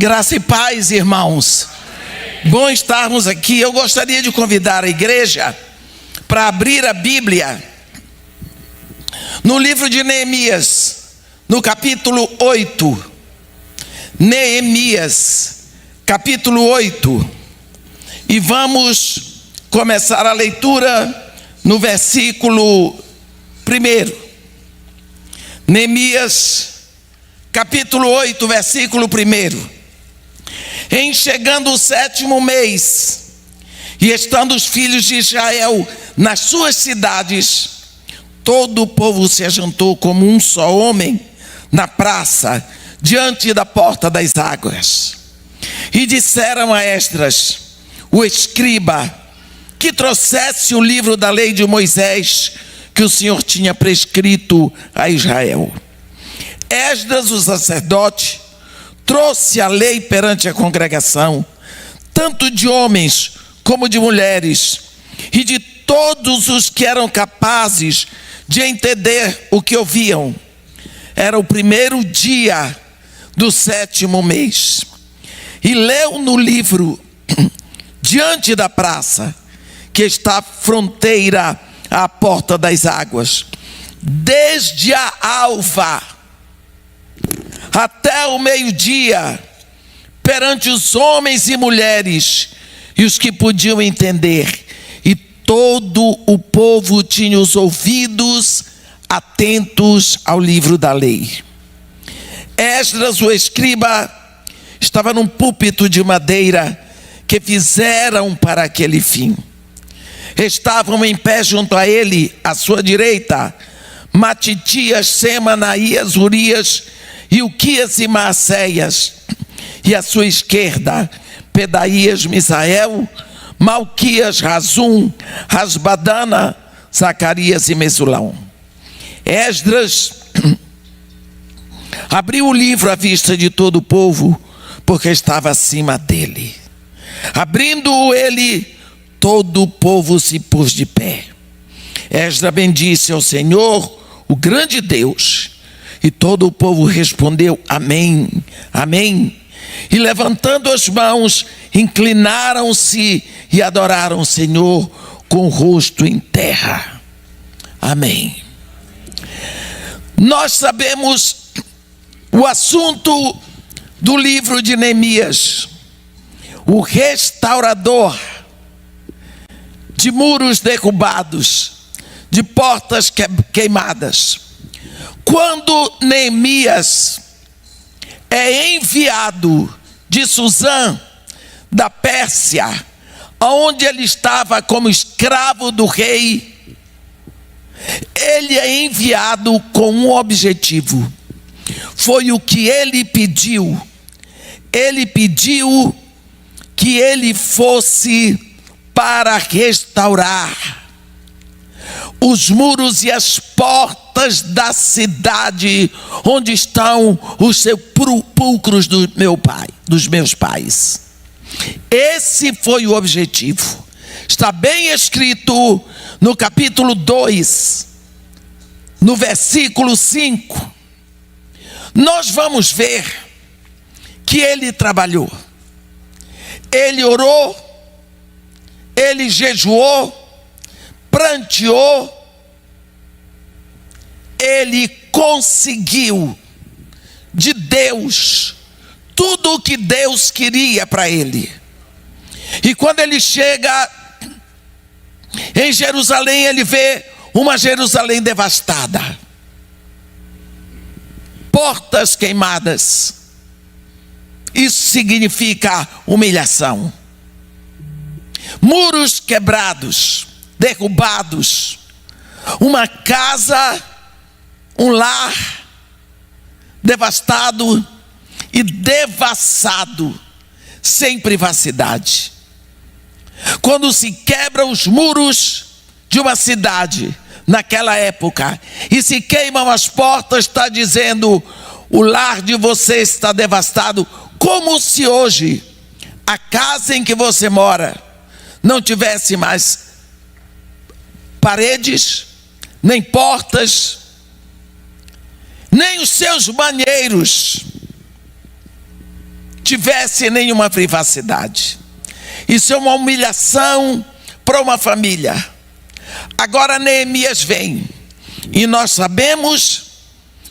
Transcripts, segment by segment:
Graça e paz, irmãos. Bom estarmos aqui. Eu gostaria de convidar a igreja para abrir a Bíblia no livro de Neemias, no capítulo 8. Neemias, capítulo 8. E vamos começar a leitura no versículo 1. Neemias, capítulo 8, versículo 1. Em chegando o 7º mês, e estando os filhos de Israel nas suas cidades, todo o povo se ajuntou como um só homem na praça, diante da porta das águas. E disseram a Esdras, o escriba, que trouxesse o livro da lei de Moisés, que o Senhor tinha prescrito a Israel. Esdras, o sacerdote, trouxe a lei perante a congregação, tanto de homens como de mulheres, e de todos os que eram capazes de entender o que ouviam. Era o 1º dia do 7º mês. E leu no livro, diante da praça, que está à fronteira à porta das águas, desde a alva até o meio-dia, perante os homens e mulheres, e os que podiam entender, e todo o povo tinha os ouvidos atentos ao livro da lei. Esdras, o escriba, estava num púlpito de madeira que fizeram para aquele fim. Estavam em pé junto a ele, à sua direita, Matitias, Sema, Anaías, Urias, Ilquias e Maacéias, e à sua esquerda, Pedaías, Misael, Malquias, Razum, Rasbadana, Zacarias e Mesulão. Esdras abriu o livro à vista de todo o povo, porque estava acima dele. Abrindo-o ele, todo o povo se pôs de pé. Esdras bendisse ao Senhor, o grande Deus, e todo o povo respondeu, amém, amém. E levantando as mãos, inclinaram-se e adoraram o Senhor com o rosto em terra. Amém. Nós sabemos o assunto do livro de Neemias, o restaurador de muros derrubados, de portas queimadas. Quando Neemias é enviado de Susã, da Pérsia, onde ele estava como escravo do rei, ele é enviado com um objetivo. Foi o que ele pediu. Ele pediu que ele fosse para restaurar os muros e as portas da cidade onde estão os sepulcros dos meus pais. Esse foi o objetivo. Está bem escrito no capítulo 2, no versículo 5. Nós vamos ver que ele trabalhou, ele orou, ele jejuou, pranteou, ele conseguiu de Deus tudo o que Deus queria para ele. E quando ele chega em Jerusalém, ele vê uma Jerusalém devastada, portas queimadas. Isso significa humilhação. Muros quebrados, derrubados, uma casa, um lar devastado e devassado, sem privacidade. Quando se quebram os muros de uma cidade, naquela época, e se queimam as portas, está dizendo, o lar de você está devastado, como se hoje a casa em que você mora não tivesse mais paredes, nem portas, nem os seus banheiros tivesse nenhuma privacidade. Isso é uma humilhação para uma família. Agora Neemias vem, e nós sabemos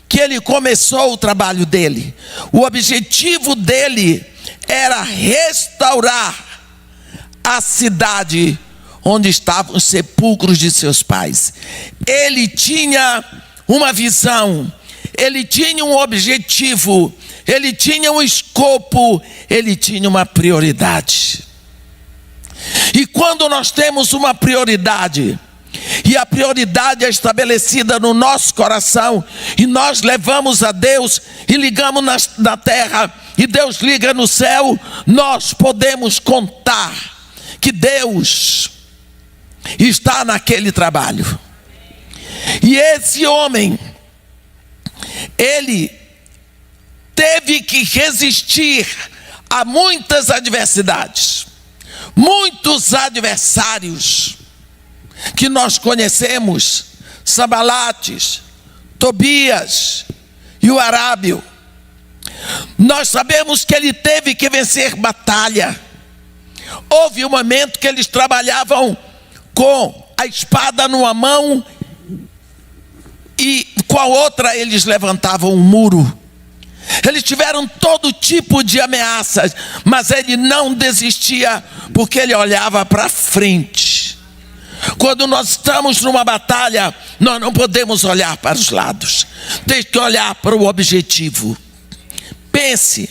que ele começou o trabalho dele. O objetivo dele era restaurar a cidade onde estavam os sepulcros de seus pais. Ele tinha uma visão, ele tinha um objetivo, ele tinha um escopo, ele tinha uma prioridade. E quando nós temos uma prioridade, e a prioridade é estabelecida no nosso coração, e nós levamos a Deus e ligamos na terra, e Deus liga no céu, nós podemos contar que Deus está naquele trabalho. E esse homem, ele teve que resistir a muitas adversidades, muitos adversários que nós conhecemos, Sanbalates, Tobias e o Arábio. Nós sabemos que ele teve que vencer batalha. Houve um momento que eles trabalhavam com a espada numa mão e com a outra eles levantavam um muro. Eles tiveram todo tipo de ameaças, mas ele não desistia, porque ele olhava para frente. Quando nós estamos numa batalha, nós não podemos olhar para os lados, tem que olhar para o objetivo. Pense,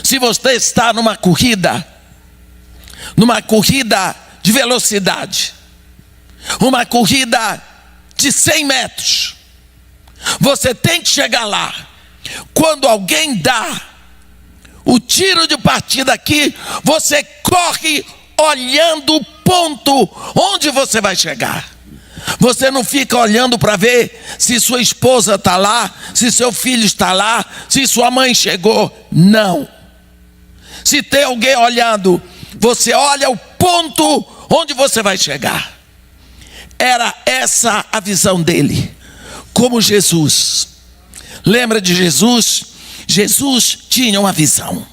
se você está numa corrida de velocidade, uma corrida de 100 metros, você tem que chegar lá. Quando alguém dá o tiro de partida aqui, você corre olhando o ponto onde você vai chegar. Você não fica olhando para ver se sua esposa está lá, se seu filho está lá, se sua mãe chegou. Não. Se tem alguém olhando, você olha o ponto onde você vai chegar. Era essa a visão dele. Como Jesus. Lembra de Jesus? Jesus tinha uma visão.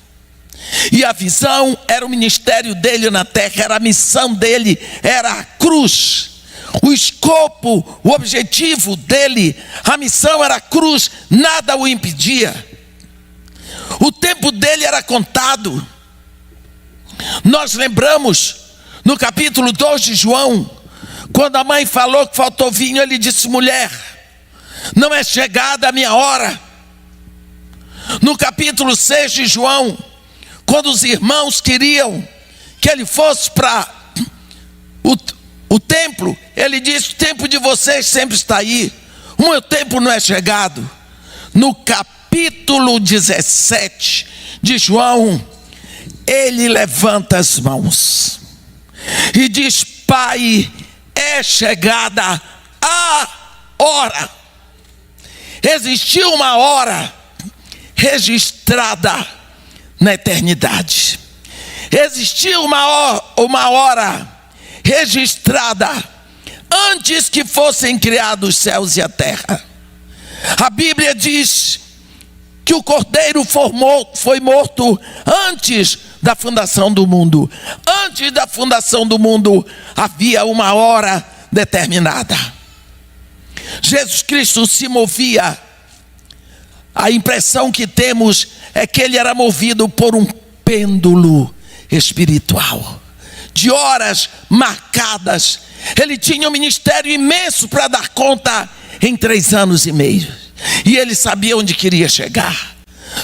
E a visão era o ministério dele na terra, era a missão dele, era a cruz. O escopo, o objetivo dele, a missão era a cruz, nada o impedia. O tempo dele era contado. Nós lembramos no capítulo 2 de João, quando a mãe falou que faltou vinho, ele disse: mulher, não é chegada a minha hora. No capítulo 6 de João, quando os irmãos queriam que ele fosse para o templo, ele disse: o tempo de vocês sempre está aí, o meu tempo não é chegado. No capítulo 17 de João, ele levanta as mãos e diz: Pai, é chegada a hora. Existiu uma hora registrada na eternidade. Existiu uma hora registrada antes que fossem criados os céus e a terra. A Bíblia diz que o Cordeiro foi morto antes da fundação do mundo. Antes da fundação do mundo havia uma hora determinada. Jesus Cristo se movia. A impressão que temos é que ele era movido por um pêndulo espiritual, de horas marcadas. Ele tinha um ministério imenso para dar conta em 3 anos e meio. E ele sabia onde queria chegar.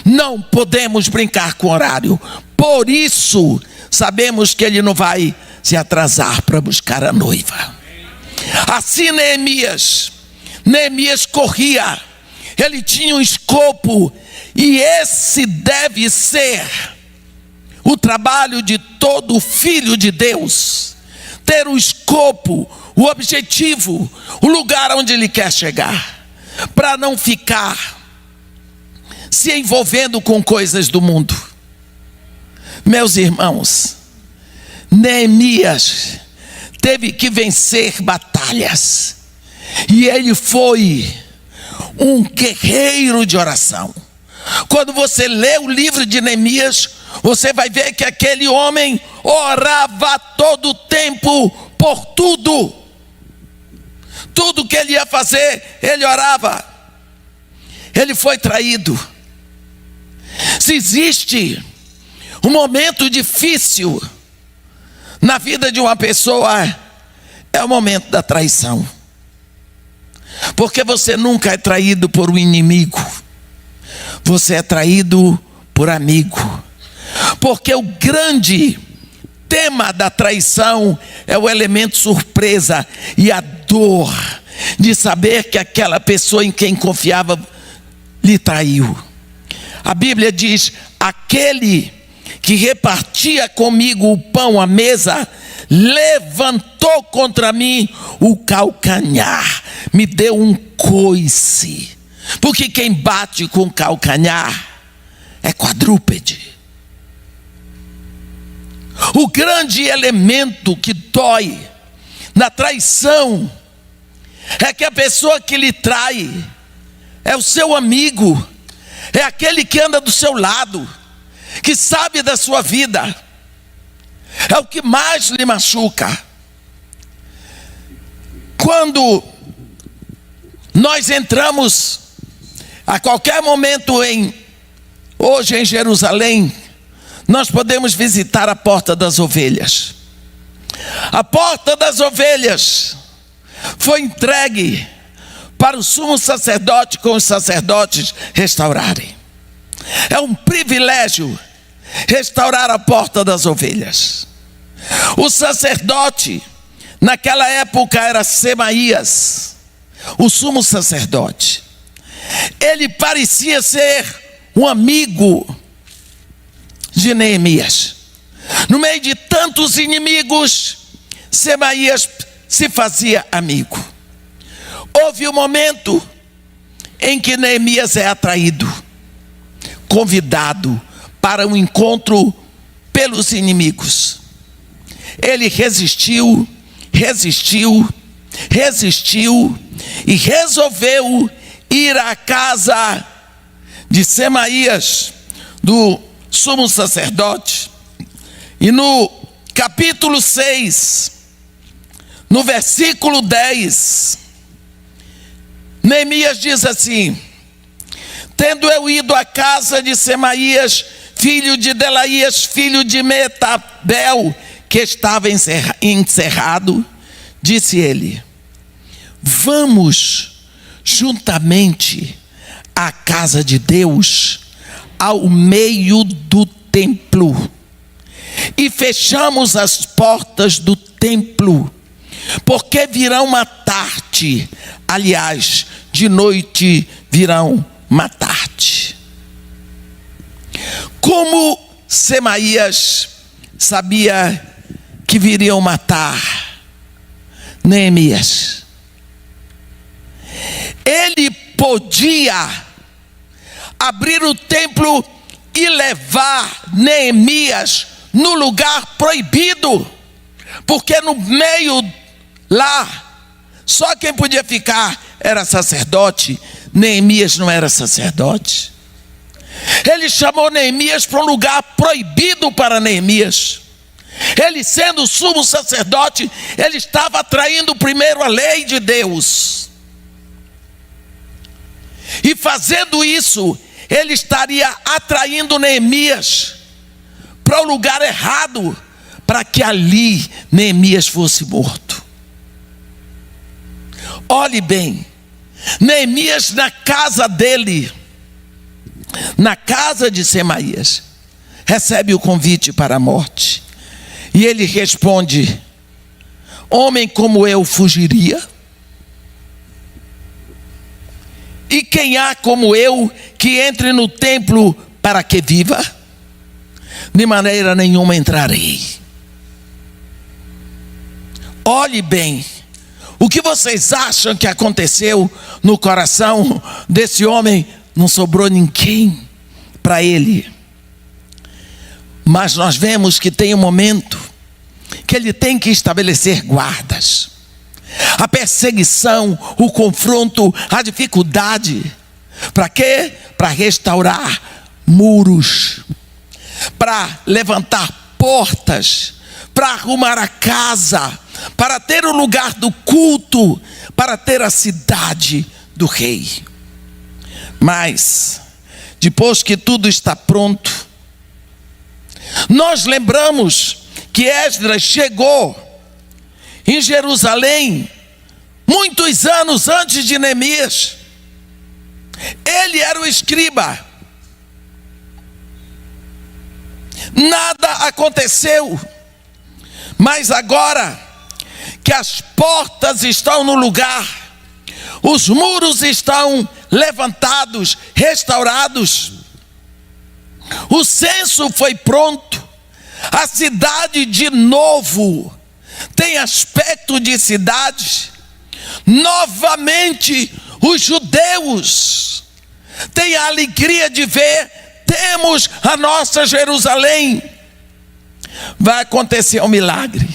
Não podemos brincar com o horário. Por isso, sabemos que ele não vai se atrasar para buscar a noiva. Assim Neemias corria. Ele tinha um escopo. E esse deve ser o trabalho de todo filho de Deus. Ter o escopo, o objetivo, o lugar onde ele quer chegar. Para não ficar se envolvendo com coisas do mundo. Meus irmãos, Neemias teve que vencer batalhas. E ele foi um guerreiro de oração. Quando você lê o livro de Neemias, você vai ver que aquele homem orava todo o tempo por tudo. Tudo que ele ia fazer, ele orava. Ele foi traído. Se existe um momento difícil na vida de uma pessoa, é o momento da traição. Porque você nunca é traído por um inimigo. Você é traído por amigo. Porque o grande tema da traição é o elemento surpresa e a dor de saber que aquela pessoa em quem confiava lhe traiu. A Bíblia diz: aquele que repartia comigo o pão à mesa levantou contra mim o calcanhar, me deu um coice. Porque quem bate com calcanhar é quadrúpede. O grande elemento que dói na traição é que a pessoa que lhe trai é o seu amigo, é aquele que anda do seu lado, que sabe da sua vida, é o que mais lhe machuca. Quando nós entramos a qualquer momento hoje em Jerusalém, nós podemos visitar a Porta das Ovelhas. A Porta das Ovelhas foi entregue para o sumo sacerdote com os sacerdotes restaurarem. É um privilégio restaurar a Porta das Ovelhas. O sacerdote naquela época era Semaías, o sumo sacerdote. Ele parecia ser um amigo de Neemias. No meio de tantos inimigos, Semaías se fazia amigo. Houve um momento em que Neemias é atraído, convidado para um encontro pelos inimigos. Ele resistiu e resolveu ir à casa de Semaías, do sumo sacerdote. E no capítulo 6, no versículo 10, Neemias diz assim: tendo eu ido à casa de Semaías, filho de Delaías, filho de Metabel, que estava encerrado, disse ele: vamos juntamente à casa de Deus, ao meio do templo, e fechamos as portas do templo, porque virão matar-te. Aliás, de noite virão matar-te. Como Semaías sabia que viriam matar Neemias? Ele podia abrir o templo e levar Neemias no lugar proibido, porque no meio lá, só quem podia ficar era sacerdote. Neemias não era sacerdote. Ele chamou Neemias para um lugar proibido para Neemias. Ele, sendo sumo sacerdote, ele estava atraindo primeiro a lei de Deus. E fazendo isso, ele estaria atraindo Neemias para o lugar errado, para que ali Neemias fosse morto. Olhe bem, Neemias, na casa dele, na casa de Semaías, recebe o convite para a morte. E ele responde: homem como eu fugiria? E quem há como eu que entre no templo para que viva? De maneira nenhuma entrarei. Olhe bem, o que vocês acham que aconteceu no coração desse homem? Não sobrou ninguém para ele. Mas nós vemos que tem um momento que ele tem que estabelecer guardas. A perseguição, o confronto, a dificuldade. Para quê? para restaurar muros, para levantar portas, para arrumar a casa, para ter o lugar do culto, para ter a cidade do rei. Mas, depois que tudo está pronto, nós lembramos que Esdras chegou em Jerusalém muitos anos antes de Neemias. Ele era o escriba. Nada aconteceu, mas agora que as portas estão no lugar, os muros estão levantados, restaurados, o censo foi pronto, a cidade de novo tem aspecto de cidade. Novamente os judeus têm a alegria de ver: temos a nossa Jerusalém. Vai acontecer um milagre.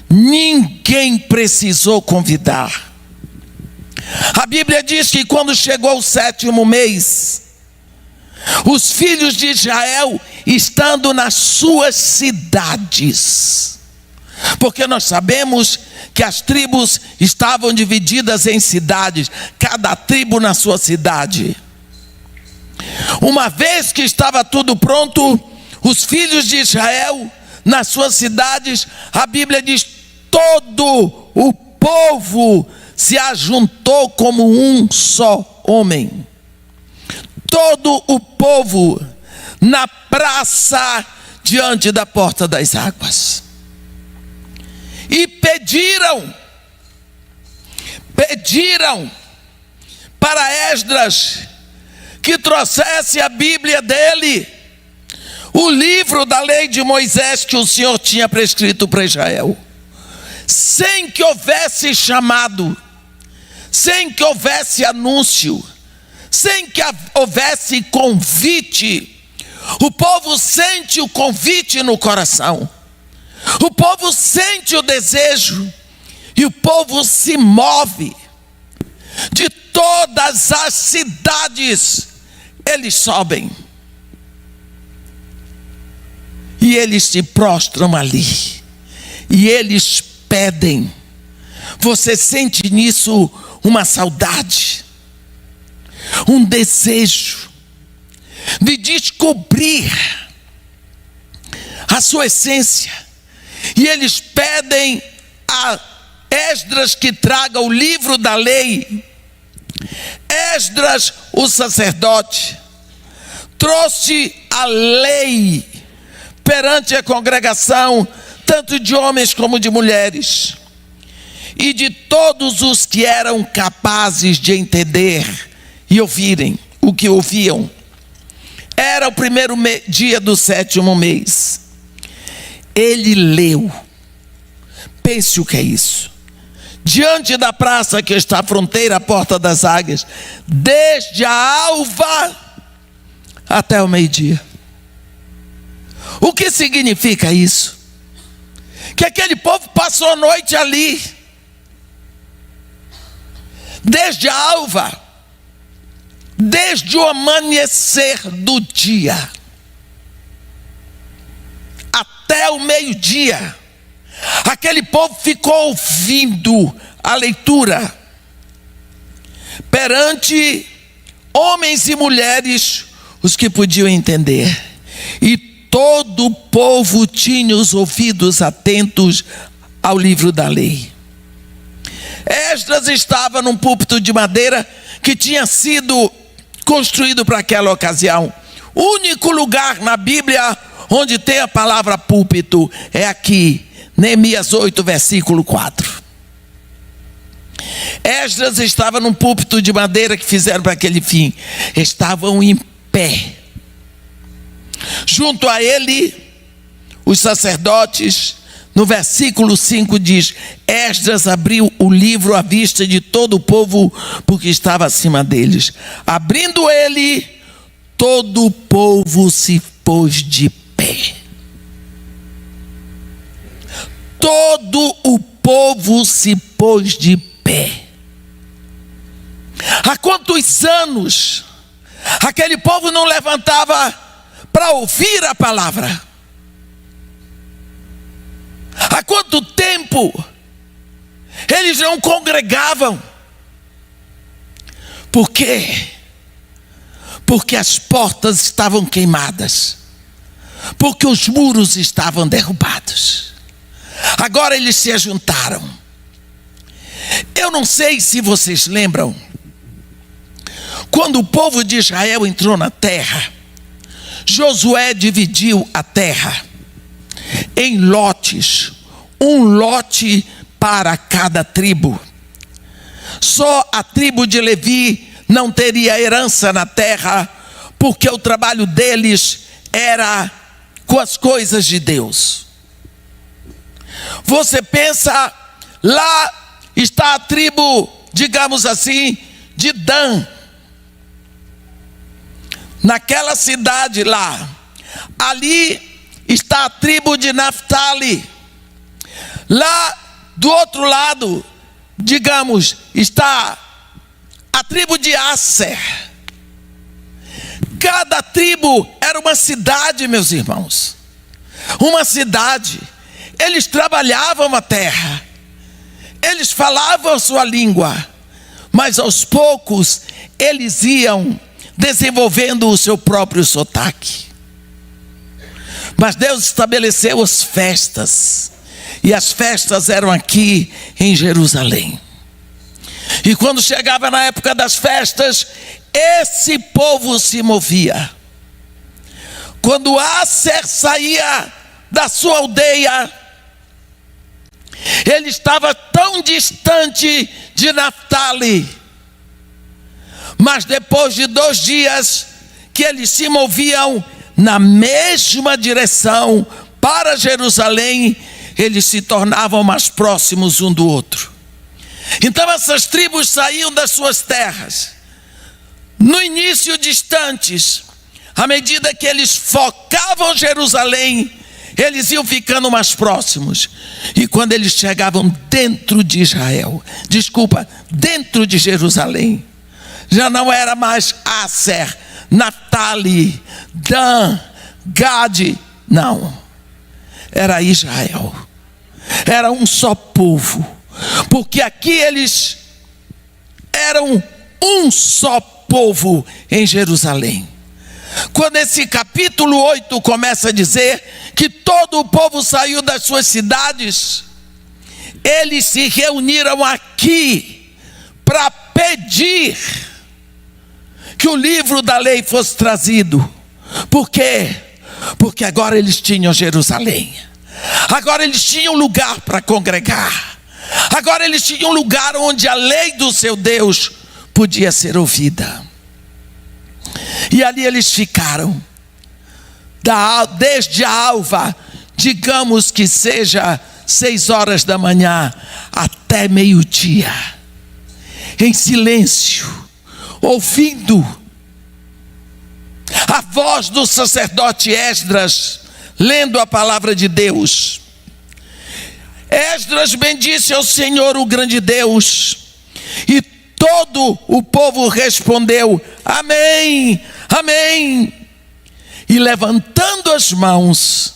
Ninguém precisou convidar. A Bíblia diz que quando chegou o 7º mês, os filhos de Israel estando nas suas cidades, porque nós sabemos que as tribos estavam divididas em cidades, cada tribo na sua cidade. Uma vez que estava tudo pronto, os filhos de Israel nas suas cidades, a Bíblia diz: todo o povo se ajuntou como um só homem. Todo o povo na praça diante da porta das águas. E pediram para Esdras que trouxesse a Bíblia dele, o livro da lei de Moisés que o Senhor tinha prescrito para Israel. Sem que houvesse chamado, sem que houvesse anúncio, sem que houvesse convite. O povo sente o convite no coração, o povo sente o desejo, e o povo se move. De todas as cidades eles sobem e eles se prostram ali e eles pedem. Você sente nisso uma saudade, um desejo de descobrir a sua essência, e eles pedem a Esdras que traga o livro da lei. Esdras, o sacerdote, trouxe a lei perante a congregação, tanto de homens como de mulheres, e de todos os que eram capazes de entender e ouvirem o que ouviam. Era o primeiro dia do 7º mês. Ele leu. Pense o que é isso. Diante da praça que está à fronteira, à porta das águias, desde a alva até o meio-dia. O que significa isso? Que aquele povo passou a noite ali, desde a alva, desde o amanhecer do dia até o meio-dia. Aquele povo ficou ouvindo a leitura perante homens e mulheres, os que podiam entender, e todo o povo tinha os ouvidos atentos ao livro da lei. Esdras estava num púlpito de madeira que tinha sido construído para aquela ocasião. O único lugar na Bíblia onde tem a palavra púlpito é aqui, Neemias 8, versículo 4. Esdras estava num púlpito de madeira que fizeram para aquele fim. Estavam em pé. Junto a ele, os sacerdotes. No versículo 5 diz: Esdras abriu o livro à vista de todo o povo, porque estava acima deles. Abrindo ele, todo o povo se pôs de pé. Todo o povo se pôs de pé. Há quantos anos Aquele povo não levantava para ouvir a palavra. Há quanto tempo eles não congregavam? Por quê? Porque as portas estavam queimadas, porque os muros estavam derrubados. Agora eles se ajuntaram. Eu não sei se vocês lembram, quando o povo de Israel entrou na terra, Josué dividiu a terra em lotes, um lote para cada tribo. Só a tribo de Levi não teria herança na terra, porque o trabalho deles era com as coisas de Deus. Você pensa, lá está a tribo, digamos assim, de Dan. Naquela cidade lá, ali está a tribo de Naftali. Lá do outro lado, digamos, está a tribo de Asser. Cada tribo era uma cidade, meus irmãos. Uma cidade. Eles trabalhavam a terra. Eles falavam a sua língua. Mas aos poucos, eles iam desenvolvendo o seu próprio sotaque. Mas Deus estabeleceu as festas. E as festas eram aqui em Jerusalém. E quando chegava na época das festas, esse povo se movia. Quando Asser saía da sua aldeia, ele estava tão distante de Naftali. Mas depois de 2 dias que eles se moviam na mesma direção para Jerusalém, eles se tornavam mais próximos um do outro. Então essas tribos saíam das suas terras, no início distantes. À medida que eles focavam Jerusalém, eles iam ficando mais próximos. E quando eles chegavam dentro de dentro de Jerusalém, já não era mais Asser, Naftali, Dan, Gade, não. Era Israel. Era um só povo. Porque aqui eles eram um só povo em Jerusalém. Quando esse capítulo 8 começa a dizer que todo o povo saiu das suas cidades, eles se reuniram aqui para pedir que o livro da lei fosse trazido. Por quê? Porque agora eles tinham Jerusalém. Agora eles tinham lugar para congregar. Agora eles tinham um lugar onde a lei do seu Deus podia ser ouvida. E ali eles ficaram, desde a alva, digamos que seja 6 horas da manhã, até meio-dia, em silêncio, ouvindo a voz do sacerdote Esdras, lendo a palavra de Deus. Esdras bendisse ao Senhor, o grande Deus, e todo o povo respondeu: amém, amém. E levantando as mãos,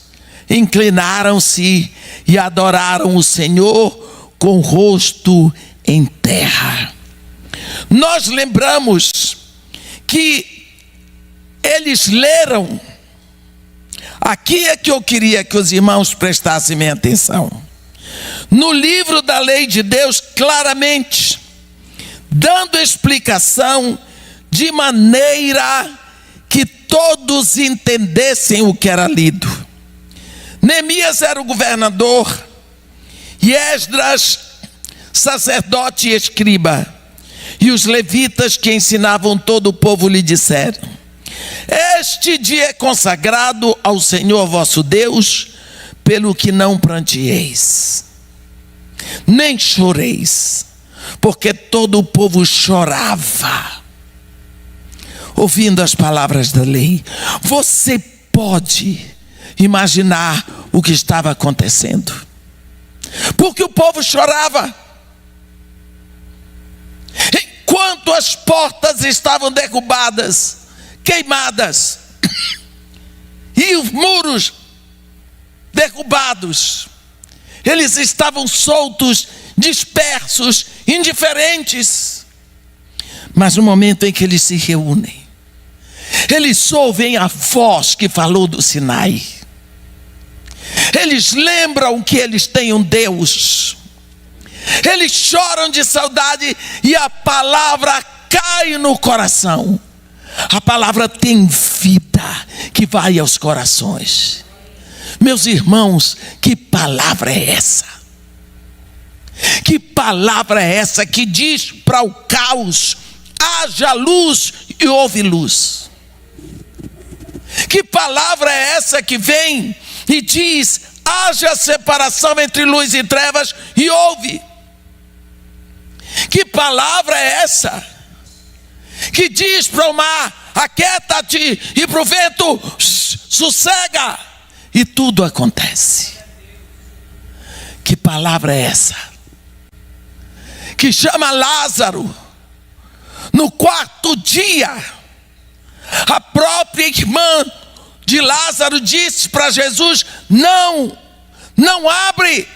inclinaram-se e adoraram o Senhor com o rosto em terra. Nós lembramos que eles leram, aqui é que eu queria que os irmãos prestassem minha atenção. No livro da lei de Deus, claramente, dando explicação de maneira que todos entendessem o que era lido. Neemias era o governador e Esdras, sacerdote e escriba, e os levitas que ensinavam todo o povo lhe disseram: este dia é consagrado ao Senhor vosso Deus, pelo que não pranteeis, nem choreis, porque todo o povo chorava, ouvindo as palavras da lei. Você pode imaginar o que estava acontecendo, porque o povo chorava. Enquanto as portas estavam derrubadas, queimadas e os muros derrubados. Eles estavam soltos, dispersos, indiferentes. Mas no momento em que eles se reúnem, eles ouvem a voz que falou do Sinai. Eles lembram que eles têm um Deus. Eles choram de saudade e a palavra cai no coração. A palavra tem vida que vai aos corações. Meus irmãos, que palavra é essa? Que palavra é essa que diz para o caos: haja luz e houve luz? Que palavra é essa que vem e diz: haja separação entre luz e trevas, e houve? Que palavra é essa que diz para o mar: aquieta-te, e para o vento: sossega, e tudo acontece? Que palavra é essa que chama Lázaro no quarto dia? A própria irmã de Lázaro disse para Jesus: não abre,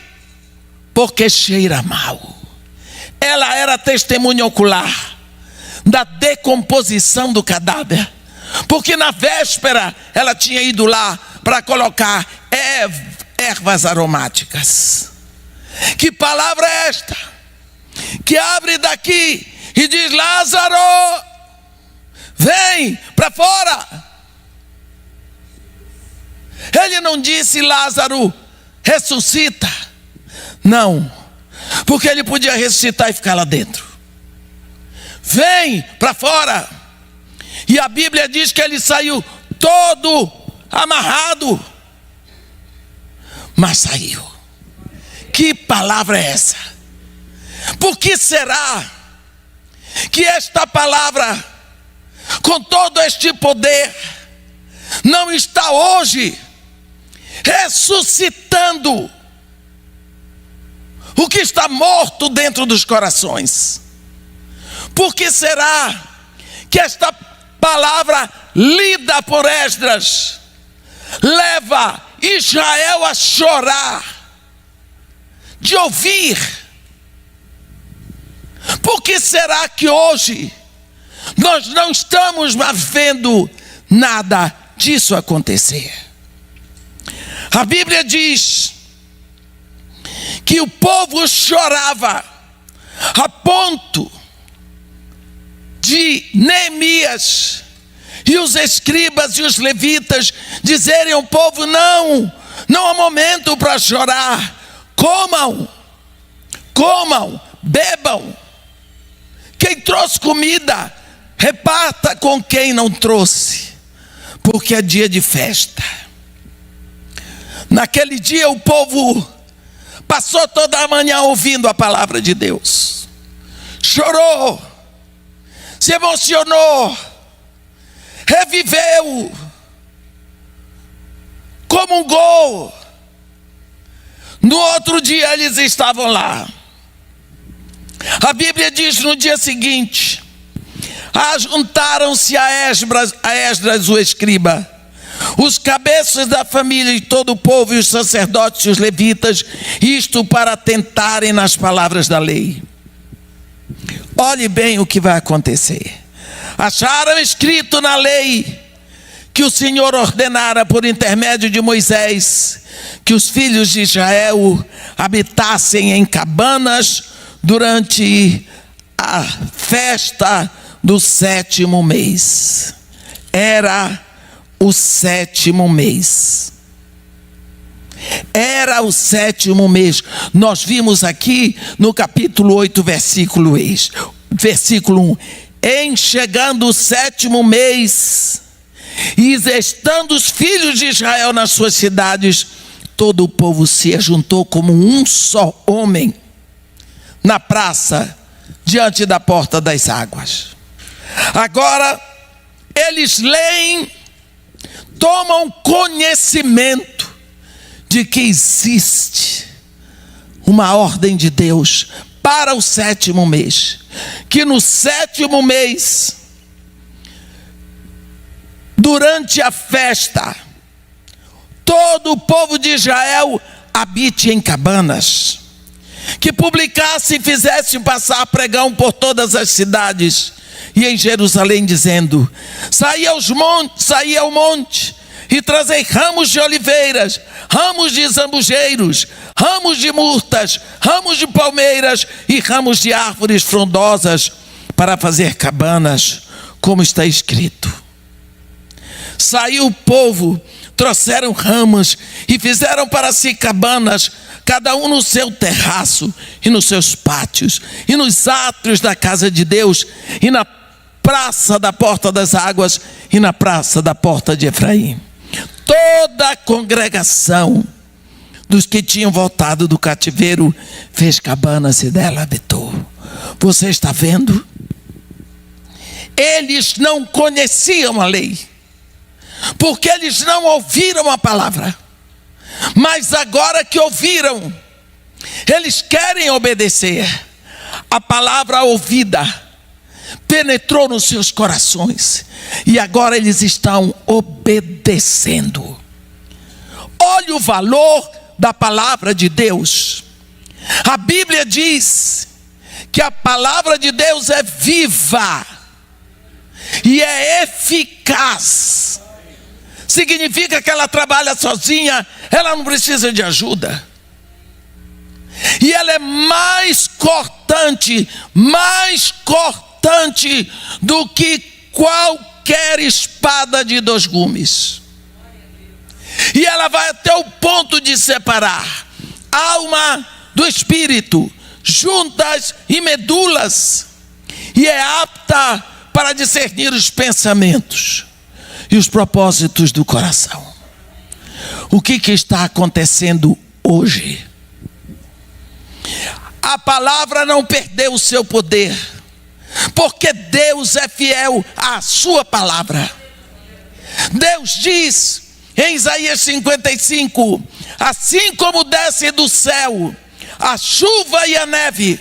porque cheira mal. Ela era testemunha ocular da decomposição do cadáver, porque na véspera ela tinha ido lá para colocar ervas aromáticas. Que palavra é esta que abre daqui e diz: Lázaro, vem para fora? Ele não disse: Lázaro, ressuscita. Não, porque ele podia ressuscitar e ficar lá dentro. Vem para fora. E a Bíblia diz que ele saiu todo amarrado, mas saiu. Que palavra é essa? Por que será que esta palavra, com todo este poder, não está hoje ressuscitando o que está morto dentro dos corações? Por que será que esta palavra lida por Esdras leva Israel a chorar de ouvir? Por que será que hoje nós não estamos mais vendo nada disso acontecer? A Bíblia diz que o povo chorava a ponto de Neemias e os escribas e os levitas dizerem ao povo: não há momento para chorar. Comam, bebam. Quem trouxe comida, reparta com quem não trouxe, porque é dia de festa. Naquele dia o povo passou toda a manhã ouvindo a palavra de Deus, chorou, se emocionou, reviveu, comungou. No outro dia eles estavam lá. A Bíblia diz: no dia seguinte, ajuntaram-se a Esdras o escriba, os cabeças da família e todo o povo, e os sacerdotes e os levitas, isto para tentarem nas palavras da lei. Olhe bem o que vai acontecer. Acharam escrito na lei que o Senhor ordenara por intermédio de Moisés que os filhos de Israel habitassem em cabanas durante a festa do 7º mês. Era o 7º mês. Era o 7º mês. Nós vimos aqui no capítulo 8, versículo 1. Em chegando o 7º mês, e estando os filhos de Israel nas suas cidades, todo o povo se ajuntou como um só homem na praça, diante da porta das águas. Agora, eles leem, tomam conhecimento de que existe uma ordem de Deus para o 7º mês, que no 7º mês durante a festa, todo o povo de Israel habite em cabanas, que publicasse e fizesse passar pregão por todas as cidades e em Jerusalém, dizendo: saí ao monte e trazei ramos de oliveiras, ramos de zambujeiros, ramos de murtas, ramos de palmeiras e ramos de árvores frondosas, para fazer cabanas, como está escrito. Saiu o povo, trouxeram ramos e fizeram para si cabanas, cada um no seu terraço e nos seus pátios e nos átrios da casa de Deus e na praça da porta das águas e na praça da porta de Efraim. Toda a congregação dos que tinham voltado do cativeiro fez cabanas e dela habitou. Você está vendo? Eles não conheciam a lei, porque eles não ouviram a palavra. Mas agora que ouviram, eles querem obedecer. A palavra ouvida penetrou nos seus corações e agora eles estão obedecendo. Olha o valor da palavra de Deus. A Bíblia diz que a palavra de Deus é viva e é eficaz. Significa que ela trabalha sozinha, ela não precisa de ajuda. E ela é mais cortante do que qualquer espada de 2 gumes. E ela vai até o ponto de separar alma do espírito, juntas e medulas, e é apta para discernir os pensamentos e os propósitos do coração. O que está acontecendo hoje? A palavra não perdeu o seu poder, porque Deus é fiel à sua palavra. Deus diz em Isaías 55: assim como desce do céu a chuva e a neve,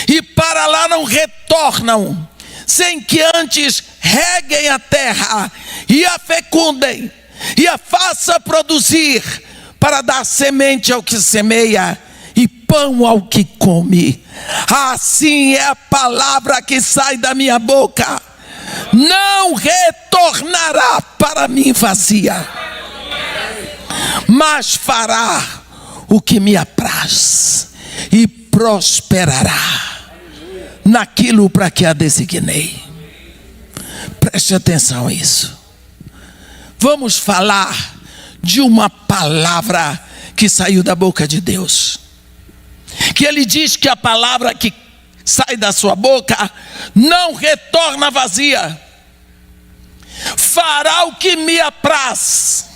e para lá não retornam, sem que antes reguem a terra e a fecundem e a faça produzir, para dar semente ao que semeia e pão ao que come. Assim é a palavra que sai da minha boca, não retornará para mim vazia, mas fará o que me apraz e prosperará naquilo para que a designei. Preste atenção a isso. Vamos falar de uma palavra que saiu da boca de Deus, que ele diz que a palavra que sai da sua boca não retorna vazia, fará o que me apraz,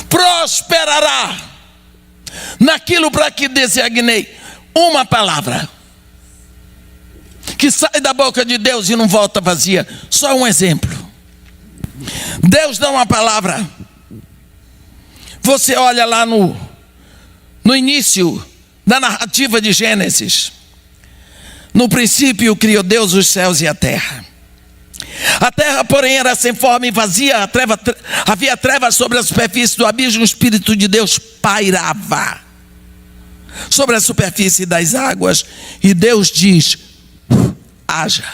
prosperará naquilo para que designei. Uma palavra que sai da boca de Deus e não volta vazia. Só um exemplo. Deus dá uma palavra. Você olha lá no início da narrativa de Gênesis. No princípio criou Deus os céus e a terra. A terra, porém, era sem forma e vazia. Havia trevas sobre a superfície do abismo. O Espírito de Deus pairava sobre a superfície das águas. E Deus diz: haja.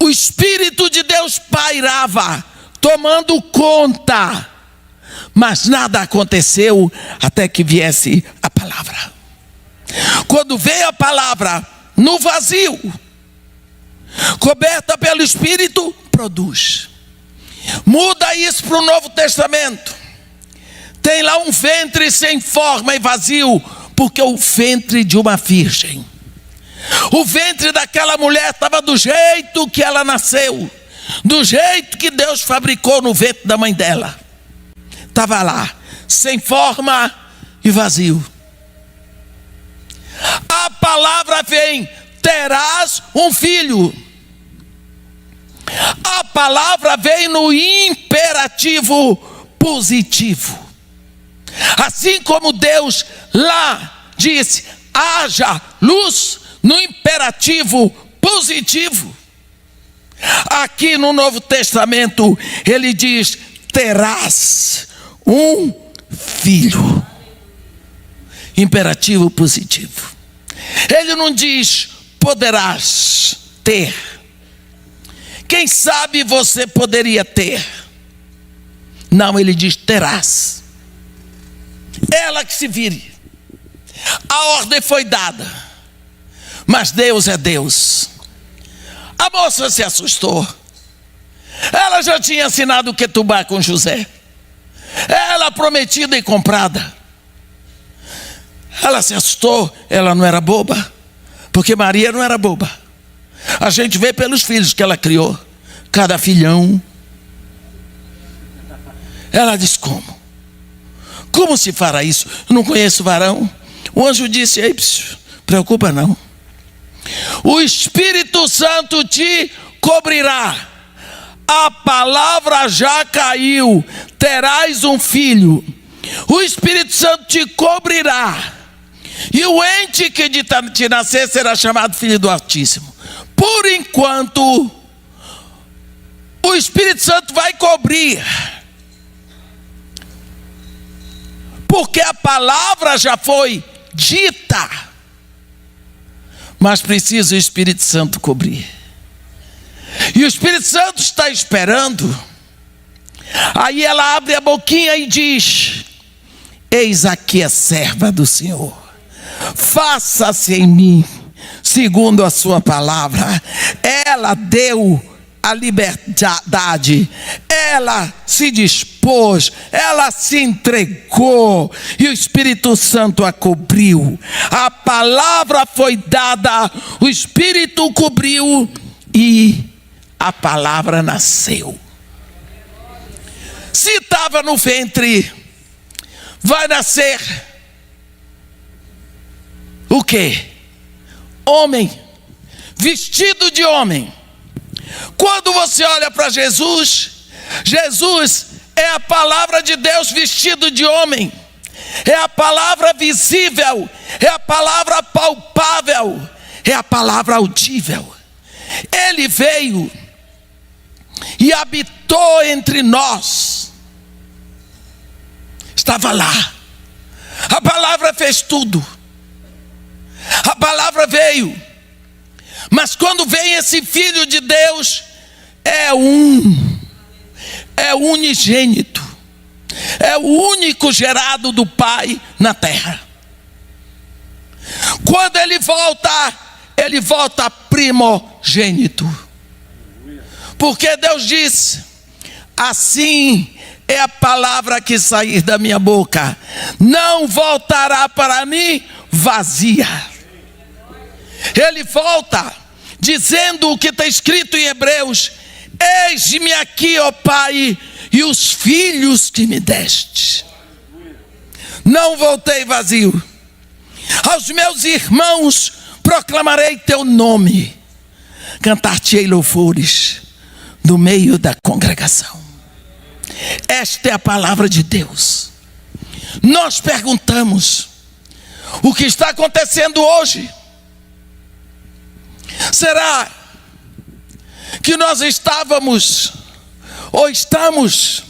O Espírito de Deus pairava, tomando conta, mas nada aconteceu até que viesse a palavra. Quando veio a palavra no vazio, coberta pelo Espírito, produz. Muda isso para o Novo Testamento. Tem lá um ventre sem forma e vazio, porque o ventre de uma virgem. O ventre daquela mulher estava do jeito que ela nasceu, do jeito que Deus fabricou no ventre da mãe dela. Estava lá, sem forma e vazio. A palavra vem: terás um filho. A palavra vem no imperativo positivo. Assim como Deus lá disse: haja luz, no imperativo positivo. Aqui no Novo Testamento, ele diz: terás um filho. Imperativo positivo. Ele não diz poderás ter. Quem sabe você poderia ter. Não, ele diz terás. Ela que se vire. A ordem foi dada. Mas Deus é Deus. A moça se assustou. Ela já tinha assinado o ketubá com José. Ela prometida e comprada. Ela se assustou. Ela não era boba. Porque Maria não era boba. A gente vê pelos filhos que ela criou. Cada filhão. Ela disse: como? Como se fará isso? Eu não conheço varão. O anjo disse: ei, preocupa não. O Espírito Santo te cobrirá. A palavra já caiu. Terás um filho. O Espírito Santo te cobrirá. E o ente que te nascer será chamado Filho do Altíssimo. Por enquanto, o Espírito Santo vai cobrir. Porque a palavra já foi dita. Mas precisa o Espírito Santo cobrir. E o Espírito Santo está esperando. Aí ela abre a boquinha e diz: eis aqui a serva do Senhor. Faça-se em mim segundo a sua palavra. Ela deu a liberdade. Ela se dispôs. Ela se entregou. E o Espírito Santo a cobriu. A palavra foi dada. O Espírito cobriu. E a palavra nasceu. Se estava no ventre, vai nascer o quê? Homem, vestido de homem. Quando você olha para Jesus, Jesus é a palavra de Deus vestido de homem. É a palavra visível, é a palavra palpável, é a palavra audível. Ele veio e habitou entre nós. Estava lá. A palavra fez tudo. A palavra veio. Mas quando vem esse Filho de Deus, é unigênito. É o único gerado do Pai na terra. Quando ele volta primogênito. Porque Deus disse: assim é a palavra que sair da minha boca, não voltará para mim vazia. Ele volta dizendo o que está escrito em Hebreus: eis-me aqui, ó Pai, e os filhos que me deste. Não voltei vazio. Aos meus irmãos proclamarei teu nome, cantar-te-ei louvores no meio da congregação. Esta é a palavra de Deus. Nós perguntamos: o que está acontecendo hoje? Será que nós estávamos ou estamos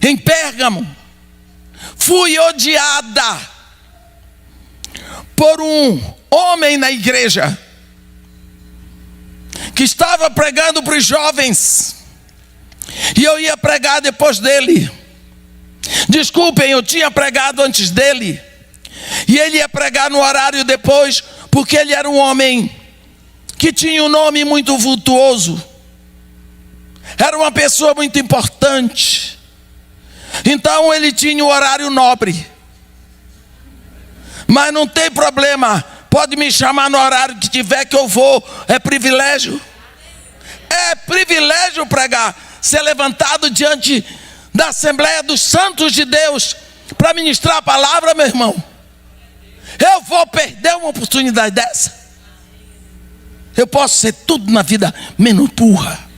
em Pérgamo? Fui odiada por um homem na igreja que estava pregando para os jovens, e eu ia pregar depois dele. Desculpem, eu tinha pregado antes dele, e ele ia pregar no horário depois, porque ele era um homem que tinha um nome muito vultuoso, era uma pessoa muito importante. Então ele tinha o horário nobre. Mas não tem problema, pode me chamar no horário que tiver, que eu vou. É privilégio. É privilégio pregar, ser levantado diante da Assembleia dos Santos de Deus para ministrar a palavra, meu irmão. Eu vou perder uma oportunidade dessa? Eu posso ser tudo na vida menos burra.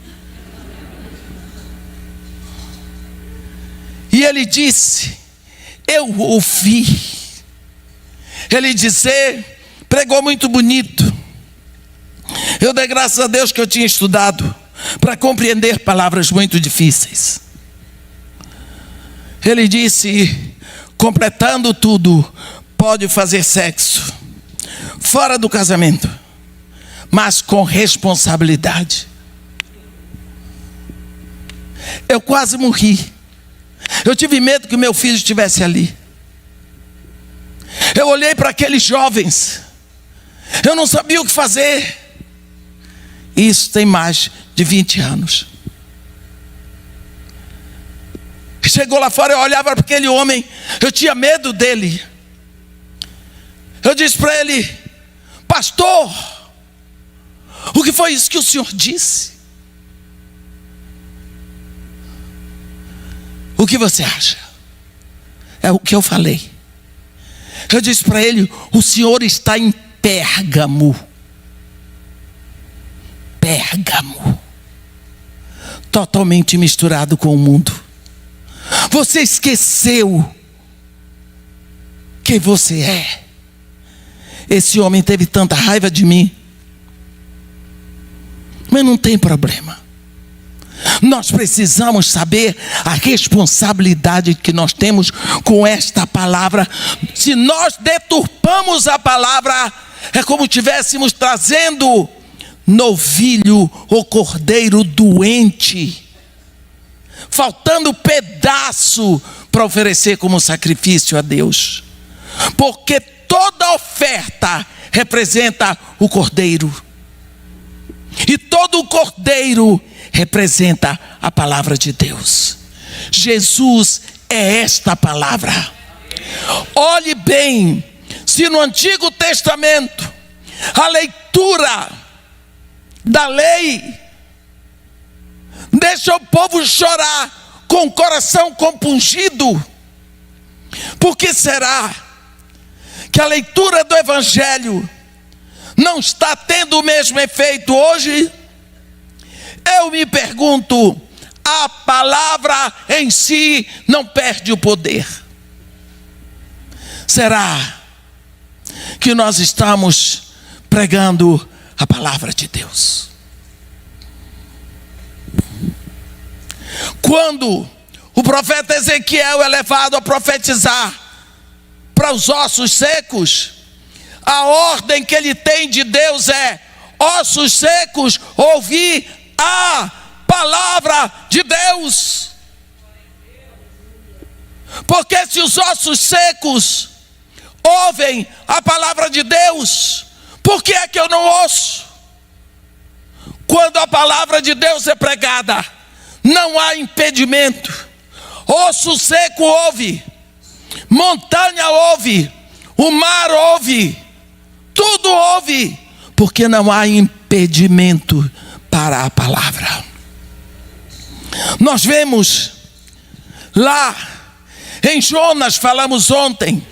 E ele disse: eu ouvi ele dizer, pregou muito bonito. Eu dei graças a Deus que eu tinha estudado para compreender palavras muito difíceis. Ele disse: completando tudo, pode fazer sexo fora do casamento, mas com responsabilidade. Eu quase morri. Eu tive medo que meu filho estivesse ali. Eu olhei para aqueles jovens, eu não sabia o que fazer. Isso tem mais de 20 anos. Chegou lá fora, eu olhava para aquele homem, eu tinha medo dele. Eu disse para ele: pastor, o que foi isso que o senhor disse? O que você acha? É o que eu falei. Eu disse para ele: o senhor está em Pérgamo. Pérgamo. Totalmente misturado com o mundo. Você esqueceu quem você é. Esse homem teve tanta raiva de mim. Mas não tem problema. Nós precisamos saber a responsabilidade que nós temos com esta palavra. Se nós deturpamos a palavra, é como estivéssemos trazendo novilho ou cordeiro doente, faltando pedaço para oferecer como sacrifício a Deus. Porque toda oferta representa o cordeiro. E todo o cordeiro representa a palavra de Deus. Jesus é esta palavra. Olhe bem, se no Antigo Testamento a leitura da lei deixa o povo chorar com o coração compungido, por que será que a leitura do Evangelho não está tendo o mesmo efeito hoje? Eu me pergunto, a palavra em si não perde o poder. Será que nós estamos pregando a palavra de Deus? Quando o profeta Ezequiel é levado a profetizar para os ossos secos, a ordem que ele tem de Deus é: ossos secos, ouvi a palavra de Deus. Porque se os ossos secos ouvem a palavra de Deus, por que é que eu não ouço? Quando a palavra de Deus é pregada, não há impedimento. Osso seco ouve, montanha ouve, o mar ouve, tudo ouve, porque não há impedimento para a palavra. Nós vemos lá em Jonas, falamos ontem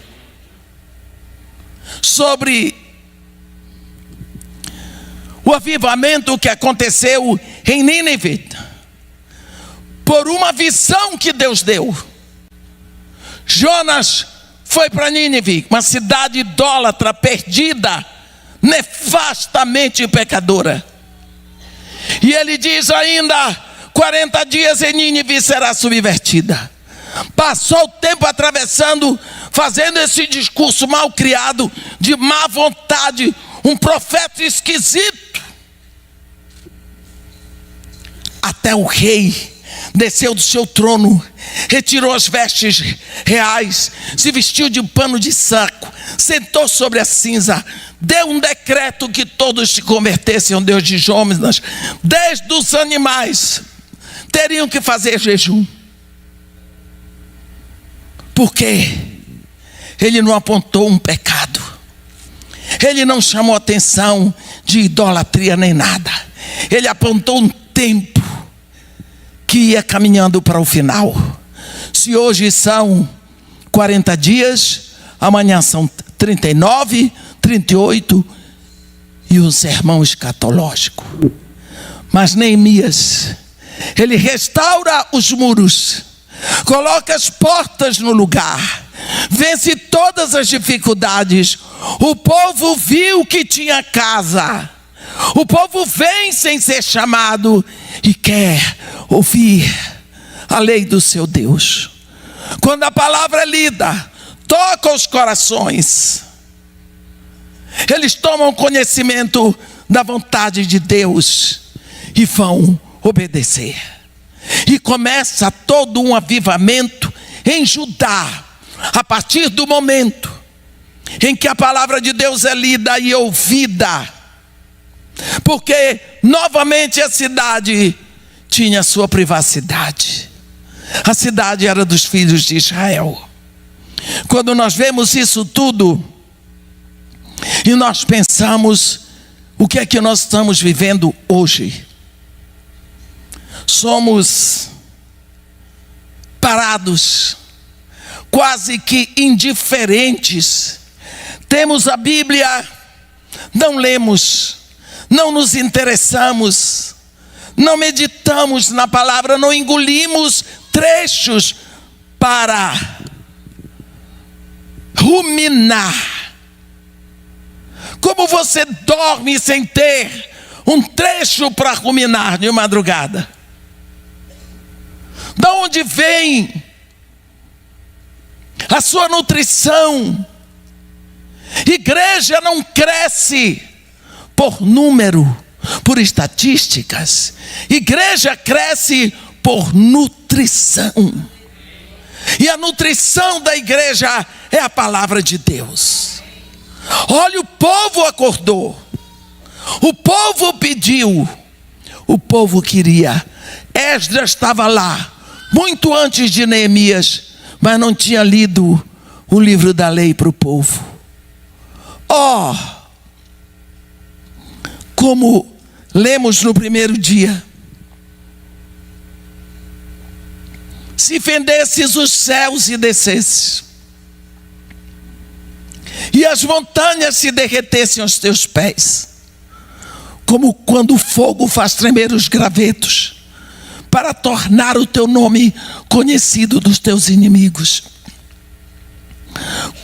sobre o avivamento que aconteceu em Nínive, por uma visão que Deus deu. Jonas foi para Nínive, uma cidade idólatra, perdida, nefastamente pecadora. E ele diz ainda: 40 dias em Nínive será subvertida. Passou o tempo atravessando, fazendo esse discurso mal criado, de má vontade, um profeta esquisito. Até o rei desceu do seu trono, retirou as vestes reais, se vestiu de pano de saco, sentou sobre a cinza, deu um decreto que todos se convertessem ao Deus de Jonas, desde os animais teriam que fazer jejum. Porque ele não apontou um pecado, ele não chamou atenção de idolatria nem nada, ele apontou um tempo que ia caminhando para o final. Se hoje são 40 dias, amanhã são 39, 38 e um sermão escatológico. Mas Neemias, ele restaura os muros, coloca as portas no lugar, vence todas as dificuldades. O povo viu que tinha casa, O povo vem sem ser chamado e quer ouvir a lei do seu Deus. Quando a palavra é lida, toca os corações. Eles tomam conhecimento da vontade de Deus e vão obedecer. E começa todo um avivamento em Judá, a partir do momento em que a palavra de Deus é lida e ouvida. Porque novamente a cidade tinha sua privacidade. A cidade era dos filhos de Israel. Quando nós vemos isso tudo e nós pensamos, o que é que nós estamos vivendo hoje? Somos parados, quase que indiferentes. Temos a Bíblia, não lemos, não nos interessamos, não meditamos na palavra, não engolimos trechos para ruminar. Como você dorme sem ter um trecho para ruminar de madrugada? De onde vem a sua nutrição? Igreja não cresce por número, por estatísticas. Igreja cresce por nutrição. E a nutrição da igreja é a palavra de Deus. Olha, o povo acordou. O povo pediu. O povo queria. Esdras estava lá, muito antes de Neemias, mas não tinha lido o livro da lei para o povo. Como lemos no primeiro dia: se fendesses os céus e descesses, e as montanhas se derretessem aos teus pés, como quando o fogo faz tremer os gravetos, para tornar o teu nome conhecido dos teus inimigos.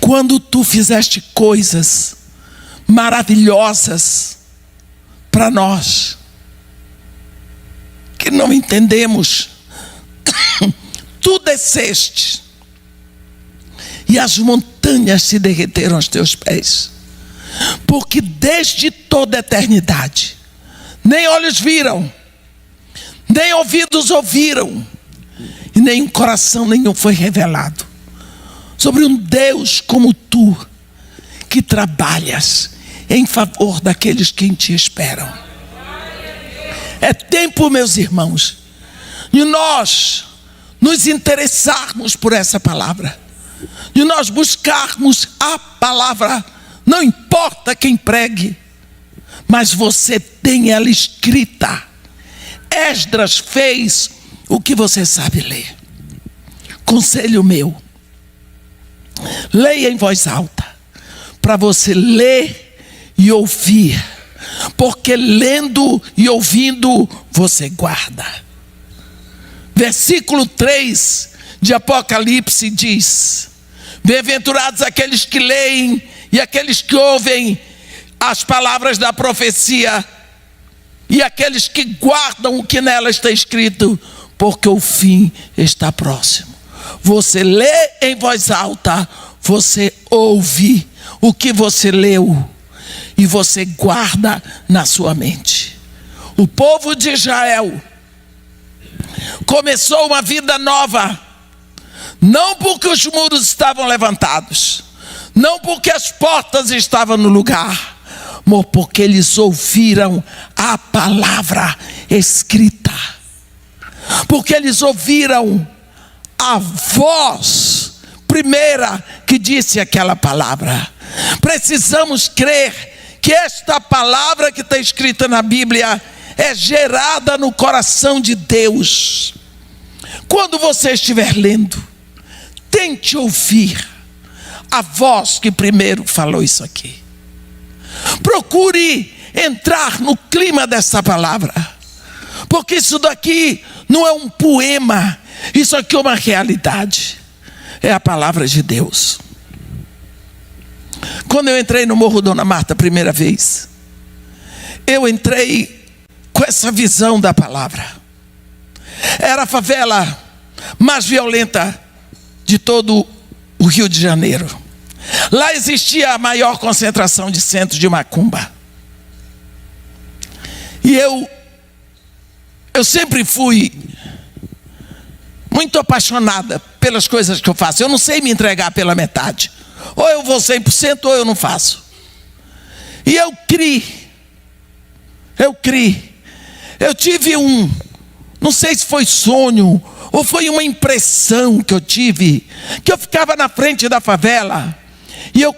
Quando tu fizeste coisas maravilhosas para nós, que não entendemos, tu desceste, e as montanhas se derreteram aos teus pés, porque desde toda a eternidade, nem olhos viram, nem ouvidos ouviram, e nem coração nenhum foi revelado sobre um Deus como tu, que trabalhas em favor daqueles que em ti esperam. É tempo, meus irmãos, de nós nos interessarmos por essa palavra, de nós buscarmos a palavra. Não importa quem pregue, mas você tem ela escrita. Esdras fez o que você sabe ler. Conselho meu: leia em voz alta, para você ler e ouvir, porque lendo e ouvindo você guarda. Versículo 3 de Apocalipse diz: bem-aventurados aqueles que leem e aqueles que ouvem as palavras da profecia, e aqueles que guardam o que nela está escrito, porque o fim está próximo. Você lê em voz alta, você ouve o que você leu e você guarda na sua mente. O povo de Israel começou uma vida nova, não porque os muros estavam levantados, não porque as portas estavam no lugar, mas porque eles ouviram a palavra escrita, porque eles ouviram a voz primeira que disse aquela palavra. Precisamos crer que esta palavra que está escrita na Bíblia é gerada no coração de Deus. Quando você estiver lendo, tente ouvir a voz que primeiro falou isso aqui. Procure entrar no clima dessa palavra, porque isso daqui não é um poema, isso aqui é uma realidade, é a palavra de Deus. Quando eu entrei no Morro Dona Marta a primeira vez, eu entrei com essa visão da palavra. Era a favela mais violenta de todo o Rio de Janeiro. Lá existia a maior concentração de centros de macumba. E eu sempre fui muito apaixonada pelas coisas que eu faço. Eu não sei me entregar pela metade. Ou eu vou 100% ou eu não faço. E eu criei. Eu tive não sei se foi sonho ou foi uma impressão que eu tive, que eu ficava na frente da favela e eu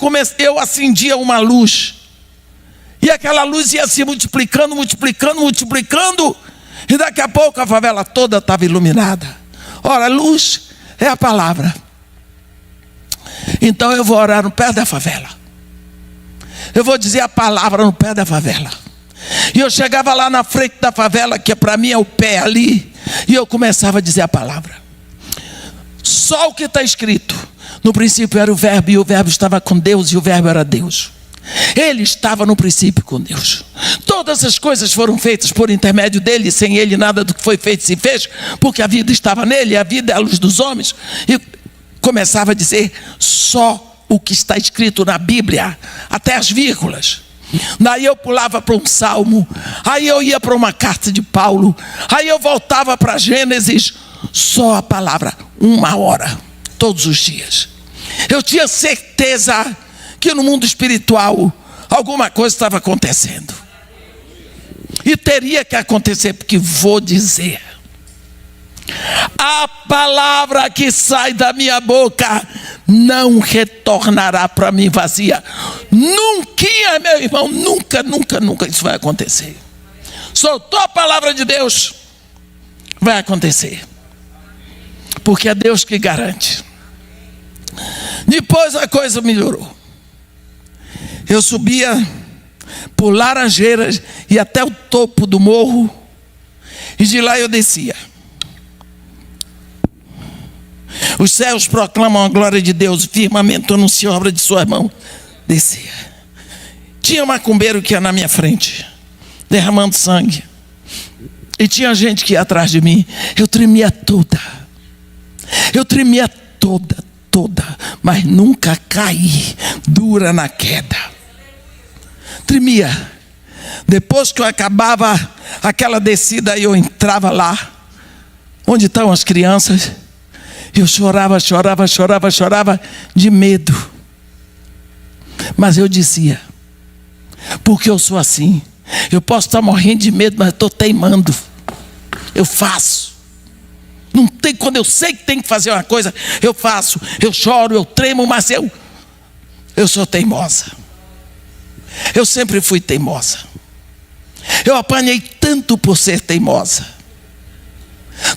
acendia uma luz. E aquela luz ia se multiplicando, e daqui a pouco a favela toda estava iluminada. Ora, a luz é a palavra. Então eu vou orar no pé da favela. Eu vou dizer a palavra no pé da favela. E eu chegava lá na frente da favela, que para mim é o pé ali, e eu começava a dizer a palavra. Só o que está escrito. No princípio era o verbo, e o verbo estava com Deus, e o verbo era Deus. Ele estava no princípio com Deus. Todas as coisas foram feitas por intermédio dele, sem ele nada do que foi feito se fez, porque a vida estava nele, a vida é a luz dos homens. E começava a dizer só o que está escrito na Bíblia, até as vírgulas. Daí eu pulava para um salmo, aí eu ia para uma carta de Paulo, aí eu voltava para Gênesis. Só a palavra, 1 hora, todos os dias. Eu tinha certeza que no mundo espiritual alguma coisa estava acontecendo. E teria que acontecer, porque vou dizer: a palavra que sai da minha boca não retornará para mim vazia. Nunca, meu irmão, nunca isso vai acontecer. Soltou a palavra de Deus, vai acontecer. Porque é Deus que garante. Depois a coisa melhorou. Eu subia por Laranjeiras e até o topo do morro, e de lá eu descia. Os céus proclamam a glória de Deus, o firmamento anuncia a obra de sua mão. Descia. Tinha macumbeiro que ia na minha frente, derramando sangue, e tinha gente que ia atrás de mim. Eu tremia toda, mas nunca caí dura na queda. Tremia. Depois que eu acabava aquela descida, eu entrava lá onde estão as crianças. Eu chorava de medo. Mas eu dizia: porque eu sou assim. Eu posso estar morrendo de medo, mas estou teimando. Eu faço. Não tem, quando eu sei que tem que fazer uma coisa, eu faço. Eu choro, eu tremo, mas eu sou teimosa. Eu sempre fui teimosa. Eu apanhei tanto por ser teimosa.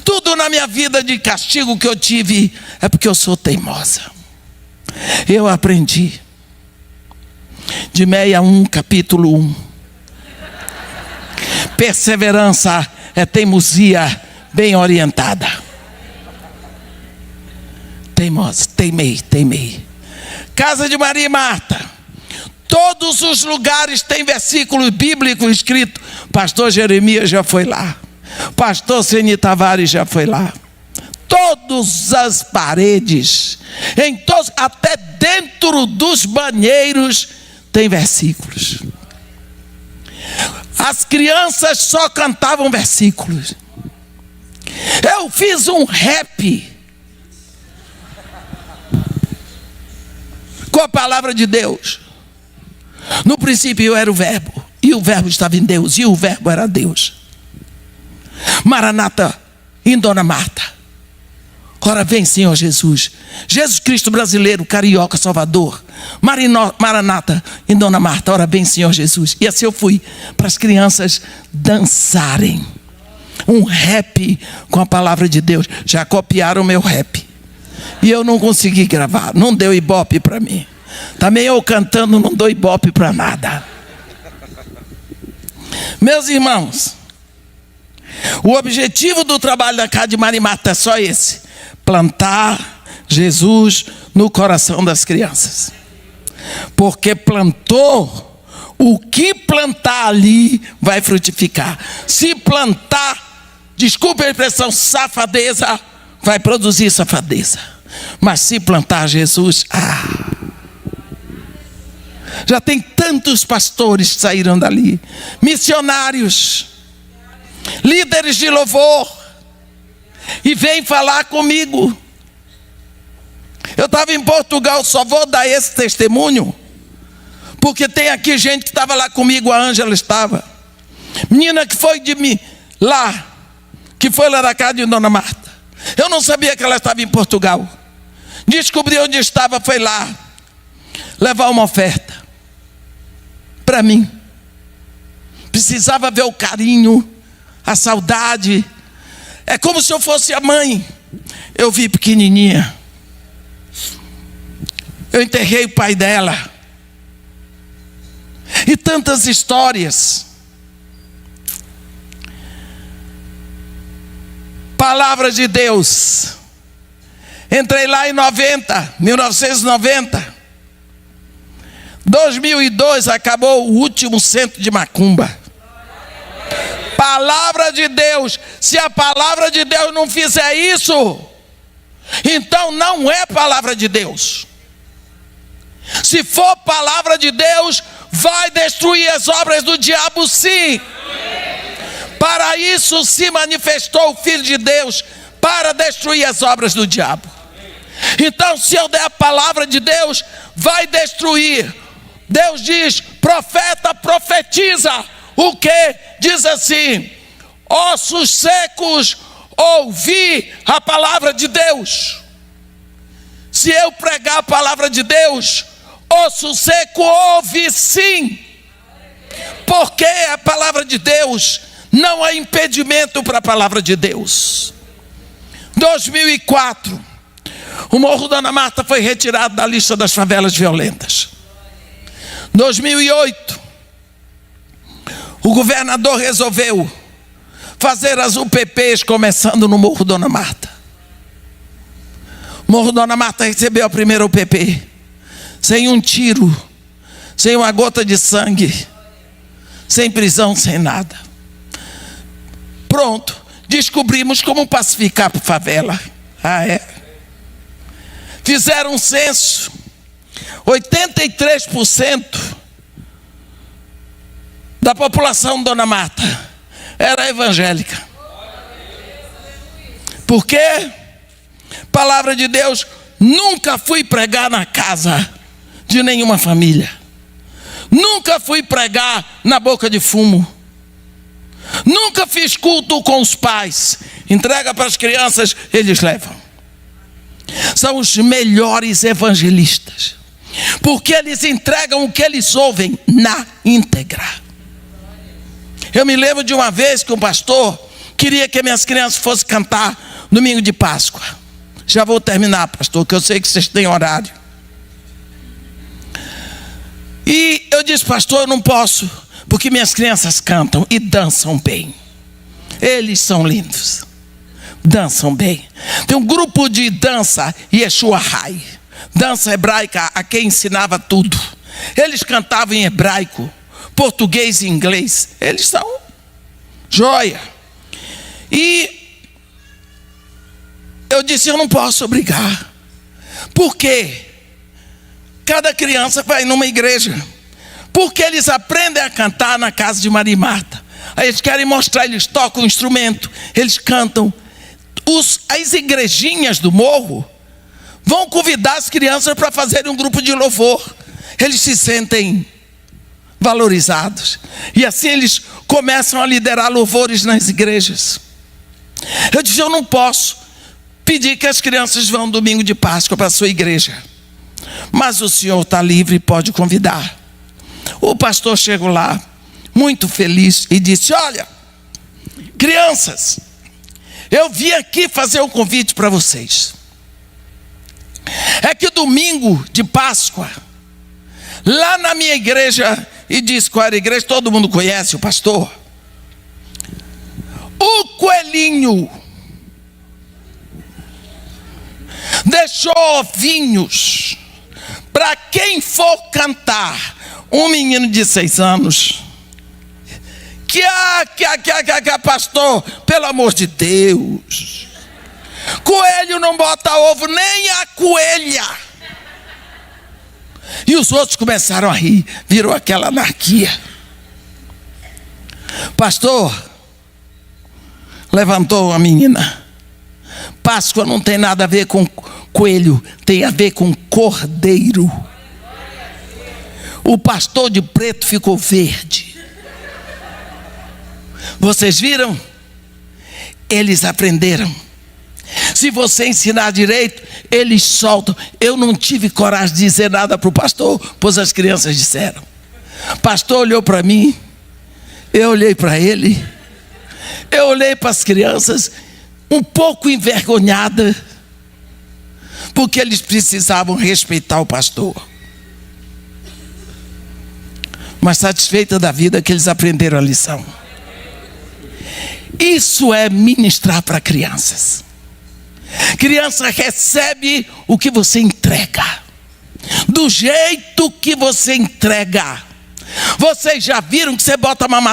Tudo na minha vida de castigo que eu tive é porque eu sou teimosa. Eu aprendi de Meia 1, capítulo 1. Perseverança é teimosia bem orientada. Teimosa, teimei. Casa de Maria e Marta. Todos os lugares tem versículo bíblico escrito. Pastor Jeremias já foi lá. Pastor Seni Tavares já foi lá. Todas as paredes, até dentro dos banheiros, tem versículos. As crianças só cantavam versículos. Eu fiz um rap com a palavra de Deus. No princípio era o verbo, e o verbo estava em Deus, e o verbo era Deus. Maranata em Dona Marta. Ora vem, Senhor Jesus. Jesus Cristo brasileiro, carioca, Salvador. Maranata em Dona Marta. Ora vem, Senhor Jesus. E assim eu fui para as crianças dançarem um rap com a palavra de Deus. Já copiaram o meu rap e eu não consegui gravar. Não deu ibope para mim. Também eu cantando não dou ibope para nada. Meus irmãos, o objetivo do trabalho da Casa de Maria e Marta é só esse: plantar Jesus no coração das crianças. Porque plantou o que plantar ali vai frutificar. Se plantar, desculpe a expressão, safadeza, vai produzir safadeza. Mas se plantar Jesus, já tem tantos pastores que saíram dali, missionários, líderes de louvor, e vem falar comigo. Eu estava em Portugal, só vou dar esse testemunho, porque tem aqui gente que estava lá comigo, a Ângela estava. Menina que foi de mim lá, que foi lá da casa de Dona Marta. Eu não sabia que ela estava em Portugal. Descobri onde estava, foi lá levar uma oferta para mim. Precisava ver o carinho, a saudade. É como se eu fosse a mãe. Eu vi pequenininha. Eu enterrei o pai dela. E tantas histórias. Palavra de Deus. Entrei lá em 1990. 2002 acabou o último centro de macumba. Palavra de Deus. Se a palavra de Deus não fizer isso, então não é palavra de Deus. Se for palavra de Deus, vai destruir as obras do diabo, sim. Para isso se manifestou o Filho de Deus, para destruir as obras do diabo. Então, se eu der a palavra de Deus, vai destruir. Deus diz, profeta, profetiza. O que? Diz assim: ossos secos, ouvi a palavra de Deus. Se eu pregar a palavra de Deus, osso seco ouve sim. Porque a palavra de Deus não há impedimento para a palavra de Deus. 2004, o Morro Dona Marta foi retirado da lista das favelas violentas. 2008, o governador resolveu fazer as UPPs começando no Morro Dona Marta. O Morro Dona Marta recebeu a primeira UPP, sem um tiro, sem uma gota de sangue, sem prisão, sem nada. Pronto, descobrimos como pacificar a favela. Fizeram um censo, 83% da população de Dona Marta era evangélica. Por quê? Palavra de Deus, nunca fui pregar na casa de nenhuma família. Nunca fui pregar na boca de fumo. Nunca fiz culto com os pais. Entrega para as crianças, eles levam. São os melhores evangelistas, porque eles entregam o que eles ouvem na íntegra. Eu me lembro de uma vez que um pastor queria que minhas crianças fossem cantar domingo de Páscoa. Já vou terminar, pastor, que eu sei que vocês têm horário. E eu disse, pastor, eu não posso, porque minhas crianças cantam e dançam bem. Eles são lindos, dançam bem. Tem um grupo de dança, Yeshua Rai, dança hebraica, a quem ensinava tudo. Eles cantavam em hebraico, português e inglês. Eles são joia. E eu disse, eu não posso obrigar. Por quê? Cada criança vai numa igreja, porque eles aprendem a cantar na casa de Maria e Marta. Aí eles querem mostrar, eles tocam um instrumento, eles cantam. As igrejinhas do morro vão convidar as crianças para fazerem um grupo de louvor. Eles se sentem valorizados, e assim eles começam a liderar louvores nas igrejas. Eu disse, eu não posso pedir que as crianças vão domingo de Páscoa para a sua igreja, mas o senhor está livre e pode convidar. O pastor chegou lá, muito feliz, e disse, olha, crianças, eu vim aqui fazer um convite para vocês. É que domingo de Páscoa, lá na minha igreja, e diz qual era a igreja, todo mundo conhece o pastor, o coelhinho deixou ovinhos para quem for cantar um menino de 6 anos. Que pastor, pelo amor de Deus. Coelho não bota ovo, nem a coelha. E os outros começaram a rir, virou aquela anarquia. Pastor, levantou a menina. Páscoa não tem nada a ver com coelho, tem a ver com cordeiro. O pastor de preto ficou verde. Vocês viram? Eles aprenderam. Se você ensinar direito, eles soltam. Eu não tive coragem de dizer nada para o pastor, pois as crianças disseram. O pastor olhou para mim, eu olhei para ele, eu olhei para as crianças, um pouco envergonhada, porque eles precisavam respeitar o pastor. Mas satisfeita da vida que eles aprenderam a lição. Isso é ministrar para crianças. Criança recebe o que você entrega, do jeito que você entrega. Vocês já viram que você bota uma